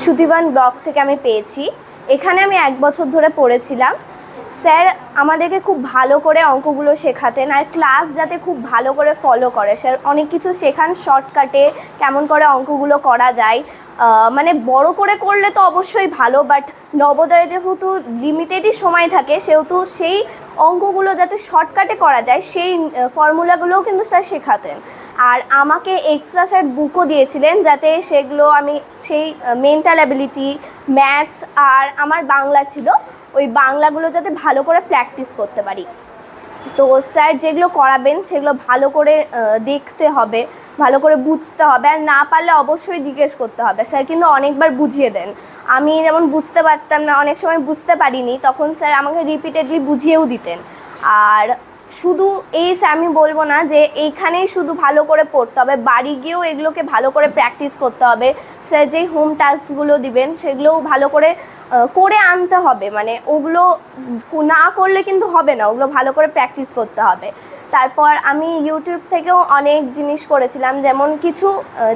সুতিবান block থেকে আমি পেয়েছি। এখানে আমি 1 বছর ধরে পড়েছিলাম। স্যার আমাদেরকে খুব ভালো করে অঙ্কগুলো শেখাতেন, আর ক্লাস যাতে খুব ভালো করে ফলো করে। স্যার অনেক কিছু শেখান শর্টকাটে, কেমন করে অঙ্কগুলো করা যায়। মানে বড় করে করলে তো অবশ্যই ভালো, বাট নবোদয়ে যেহেতু লিমিটেডই সময় থাকে, সেহেতু সেই অঙ্কগুলো যাতে শর্টকাটে করা যায় সেই ফর্মুলাগুলোও কিন্তু স্যার শেখাতেন। আর আমাকে এক্সট্রা স্যার বুকও দিয়েছিলেন, যাতে সেগুলো আমি সেই মেন্টাল অ্যাবিলিটি, ম্যাথস আর আমার বাংলা ছিল, ওই বাংলাগুলো যাতে ভালো করে প্র্যাকটিস করতে পারি। তো স্যার যেগুলো করাবেন সেগুলো ভালো করে দেখতে হবে, ভালো করে বুঝতে হবে, আর না পারলে অবশ্যই জিজ্ঞেস করতে হবে। স্যার কিন্তু অনেকবার বুঝিয়ে দেন। আমি যেমন বুঝতে পারতাম না, অনেক সময় বুঝতে পারিনি, তখন স্যার আমাকে রিপিটেডলি বুঝিয়েও দিতেন। আর শুধু আমি বলবো না যে এইখানেই শুধু ভালো করে পড়তে হবে, বাড়ি গিয়েও এগুলোকে ভালো করে প্র্যাকটিস করতে হবে। স্যার যেই হোম টাস্কগুলো দিবেন সেগুলোও ভালো করে করে আনতে হবে, মানে ওগুলো না করলে কিন্তু হবে না, ওগুলো ভালো করে প্র্যাকটিস করতে হবে। তারপর আমি ইউটিউব থেকেও অনেক জিনিস করেছিলাম, যেমন কিছু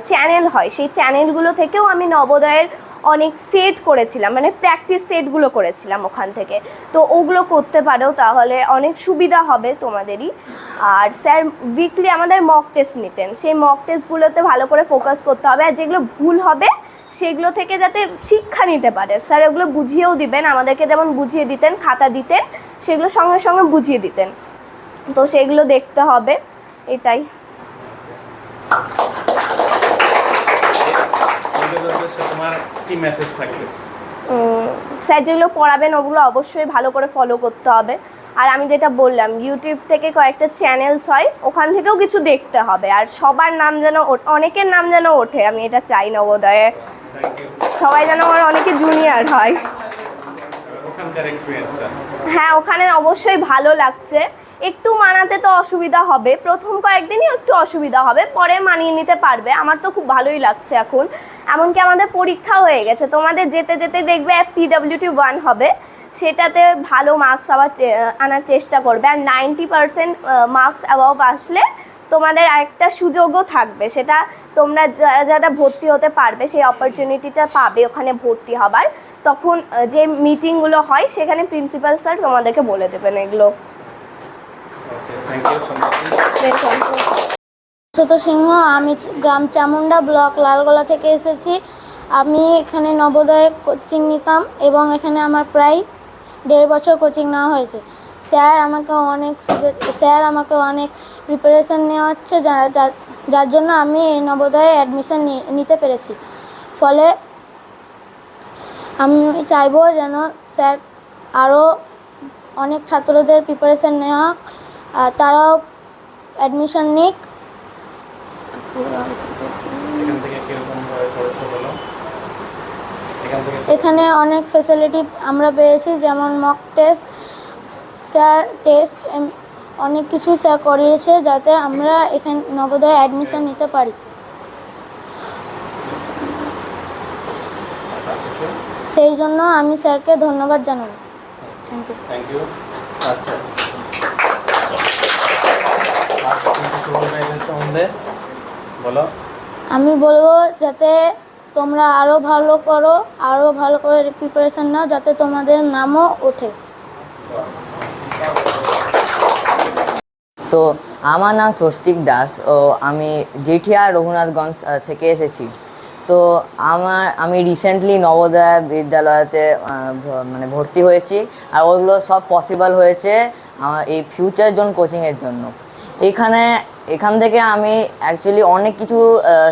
চ্যানেল হয়, সেই চ্যানেলগুলো থেকেও আমি নবোদয়ের অনেক সেট করেছিলাম, মানে প্র্যাকটিস সেটগুলো করেছিলাম ওখান থেকে। তো ওগুলো করতে পারো, তাহলে অনেক সুবিধা হবে তোমাদেরই। আর স্যার উইকলি আমাদের মক টেস্ট নিতেন, সেই মক টেস্টগুলোতে ভালো করে ফোকাস করতে হবে, আর যেগুলো ভুল হবে সেগুলো থেকে যাতে শিক্ষা নিতে পারে। স্যার ওগুলো বুঝিয়েও দিবেন, আমাদেরকে যেমন বুঝিয়ে দিতেন, খাতা দিতেন, সেগুলো সঙ্গে সঙ্গে বুঝিয়ে দিতেন। তো সেগুলো দেখতে হবে, এটাই। স্যার যেগুলো পড়াবেন ওগুলো অবশ্যই ভালো করে ফলো করতে হবে। আর আমি যেটা বললাম, ইউটিউব থেকে কয়েকটা চ্যানেলস হয়, ওখান থেকেও কিছু দেখতে হবে। আর সবার নাম যেন অনেকের নাম যেন ওঠে, আমি এটা চাই নবোদয়ে। সবাই যেন আমার অনেকে জুনিয়র হয়। হ্যাঁ, ওখানে অবশ্যই ভালো লাগছে। একটু মানাতে তো অসুবিধা হবে, প্রথম কয়েকদিনই একটু অসুবিধা হবে, পরে মানিয়ে নিতে পারবে। আমার তো খুব ভালোই লাগছে এখন। এমনকি আমাদের পরীক্ষা হয়ে গেছে, তোমাদের যেতে যেতে দেখবে PWT 1 হবে, সেটাতে ভালো মার্কস আনার চেষ্টা করবে। আর 90% মার্কস অ্যাবাভ আসলে তোমাদের আরেকটা সুযোগও থাকবে, সেটা তোমরা যারা যারা ভর্তি হতে পারবে সেই অপরচুনিটিটা পাবে ওখানে ভর্তি হবার। তখন যে মিটিংগুলো হয় সেখানে প্রিন্সিপাল স্যার তোমাদেরকে বলে দেবেন এগুলো। ছোট সিংহ, আমি গ্রাম চামুন্ডা, ব্লক লালগোলা থেকে এসেছি। আমি এখানে নবোদয়ে কোচিং নিতাম এবং এখানে আমার প্রায় 1.5 বছর কোচিং নেওয়া হয়েছে। স্যার আমাকে অনেক প্রিপারেশান নেওয়াচ্ছে, যার জন্য আমি এই নবোদয়ে অ্যাডমিশান নিতে পেরেছি। ফলে আমি চাইবো যেন স্যার আরও অনেক ছাত্রদের প্রিপারেশান নেওয়া, তারাও অ্যাডমিশান নিক। এখানে অনেক ফ্যাসিলিটি আমরা পেয়েছি, যেমন মক টেস্ট, স্যার টেস্ট, অনেক কিছু স্যার করিয়েছে যাতে আমরা এখানে নবোদয়ে অ্যাডমিশন নিতে পারি। সেই জন্য আমি স্যারকে ধন্যবাদ জানাবো। Thank you. আচ্ছা, আমি বলবো যাতে তোমরা আরও ভালো করো, আরও ভালো করে প্রিপারেশান নাও, যাতে তোমাদের নামও ওঠে। তো আমার নাম স্বস্তিক দাস ও আমি জেঠিয়া রঘুনাথগঞ্জ থেকে এসেছি। তো আমি রিসেন্টলি নবোদয় বিদ্যালয়তে মানে ভর্তি হয়েছি, আর ওগুলো সব পসিবল হয়েছে আমার এই ফিউচার জোন কোচিংয়ের জন্য। এখান থেকে আমি অ্যাকচুয়ালি অনেক কিছু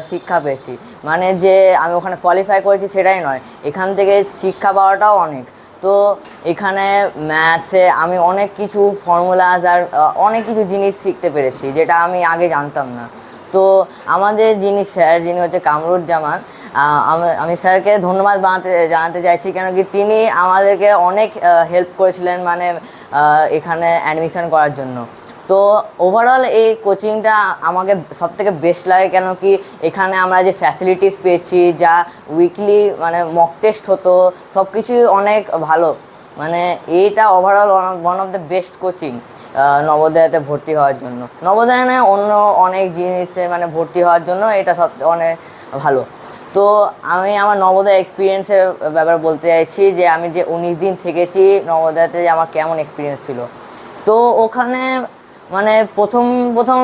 শিক্ষা পেয়েছি, মানে যে আমি ওখানে কোয়ালিফাই করেছি সেটাই নয়, এখান থেকে শিক্ষা পাওয়াটাও অনেক। তো এখানে ম্যাথসে আমি অনেক কিছু ফর্মুলাস আর অনেক কিছু জিনিস শিখতে পেরেছি, যেটা আমি আগে জানতাম না। তো আমাদের স্যার যিনি হচ্ছে কামরুজ্জামান, আমি স্যারকে ধন্যবাদ জানাতে চাইছি, কেন কি তিনি আমাদেরকে অনেক হেল্প করেছিলেন, মানে এখানে অ্যাডমিশন করার জন্য। তো ওভারঅল এই কোচিংটা আমাকে সবথেকে বেস্ট লাগে, কেন কি এখানে আমরা যে ফ্যাসিলিটিস পেয়েছি, যা উইকলি মানে মক টেস্ট হতো, সব কিছুই অনেক ভালো। মানে এইটা overall one of the best coaching নবোদয়াতে ভর্তি হওয়ার জন্য। নবোদয় নয়, অন্য অনেক জিনিসে মানে ভর্তি হওয়ার জন্য এটা সব অনেক ভালো। তো আমি আমার নবোদয় এক্সপিরিয়েন্সের ব্যাপারে বলতে চাইছি যে আমি যে 19 দিন থেকেছি নবোদয়তে, যে আমার কেমন এক্সপিরিয়েন্স ছিল। তো ওখানে মানে প্রথম প্রথম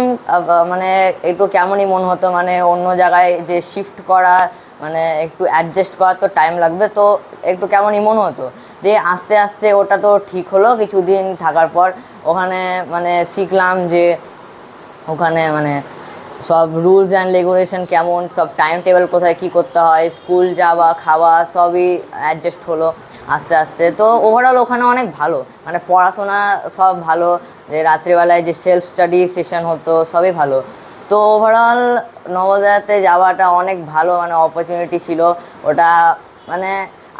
মানে একটু কেমনই মনে হতো, মানে অন্য জায়গায় যে শিফট করা, মানে একটু অ্যাডজাস্ট করা তো টাইম লাগবে, তো একটু কেমনই মনে হতো। যে আস্তে আস্তে ওটা তো ঠিক হলো কিছুদিন থাকার পর। ওখানে মানে শিখলাম যে ওখানে মানে সব রুলস অ্যান্ড রেগুলেশন কেমন, সব টাইম টেবিল কোথায় কী করতে হয়, স্কুল যাওয়া খাওয়া সবই অ্যাডজাস্ট হলো আস্তে আস্তে। তো ওভারঅল ওখানে অনেক ভালো, মানে পড়াশোনা সব ভালো, যে রাত্রিবেলায় যে সেলফ স্টাডি সেশন হতো সবই ভালো। তো ওভারঅল নবোদয়াতে যাওয়াটা অনেক ভালো, মানে অপরচুনিটি ছিল ওটা। মানে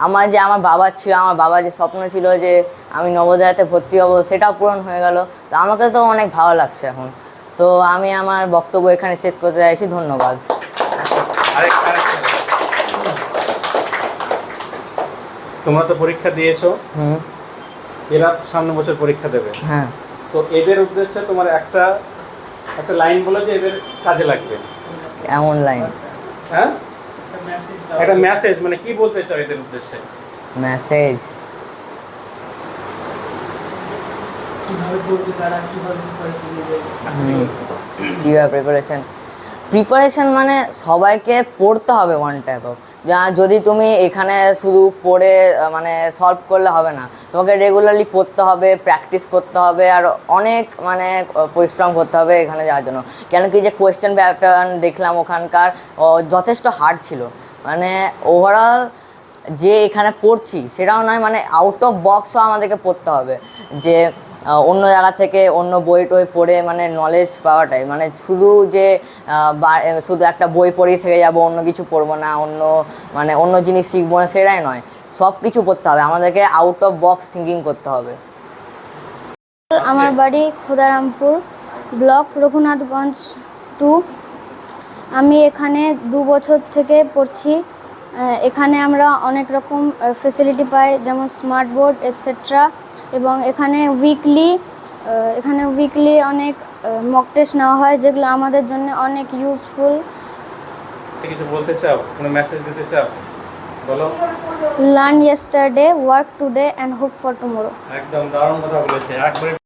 আমার বাবার ছিল, আমার বাবার যে স্বপ্ন ছিল যে আমি নবোদয়াতে ভর্তি হব, সেটাও পূরণ হয়ে গেল। তো আমাকে তো অনেক ভালো লাগছে এখন। তো আমি আমার বক্তব্য এখানে শেষ করতে চাইছি। ধন্যবাদ। তোমরা তো পরীক্ষা দিয়েছো, হুম। এরা সামনে বছর পরীক্ষা দেবে। হ্যাঁ। তো এদের উদ্দেশ্যে তোমার একটা একটা লাইন বলো যে এদের কাজে লাগবে। এমন লাইন? হ্যাঁ, একটা মেসেজ, মানে কি বলতে চাও এদের উদ্দেশ্যে? মেসেজ কীভাবে প্রিপারেশন মানে সবাইকে পড়তে হবে ওয়ান টাইপ অফ। যদি তুমি এখানে শুধু পড়ে মানে সলভ করলে হবে না, তোমাকে রেগুলারলি পড়তে হবে, প্র্যাকটিস করতে হবে, আর অনেক মানে পরিশ্রম করতে হবে এখানে যাওয়ার জন্য। কেন কি যে কোয়েশ্চেন প্যাটার্ন দেখলাম ওখানকার যথেষ্ট হার্ড ছিল। মানে ওভারঅল যে এখানে পড়ছি সেটাও নয়, মানে আউট অফ বক্সও আমাদেরকে পড়তে হবে, যে অন্য জায়গা থেকে অন্য বই টই পড়ে মানে নলেজ পাওয়াটাই, মানে শুধু যে শুধু একটা বই পড়েই থেকে যাব, অন্য কিছু পড়বো না, অন্য জিনিস শিখবো না, সেটাই নয়। সব কিছু পড়তে হবে আমাদেরকে, আউট অফ বক্স থিঙ্কিং করতে হবে। আমার বাড়ি ক্ষুদারামপুর, ব্লক রঘুনাথগঞ্জ 2। আমি এখানে 2 বছর থেকে পড়ছি। এখানে আমরা অনেক রকম ফেসিলিটি পাই, যেমন স্মার্ট বোর্ড এটসেট্রা, এবং এখানে উইকলি অনেক মক টেস্ট নেওয়া হয়, যেগুলো আমাদের জন্য অনেক ইউজফুল। কিছু বলতে চাও, কোনো মেসেজ দিতে চাও, বলো। Learn yesterday, work today and hope for tomorrow. একদম দারুণ কথা বলেছে, একবারে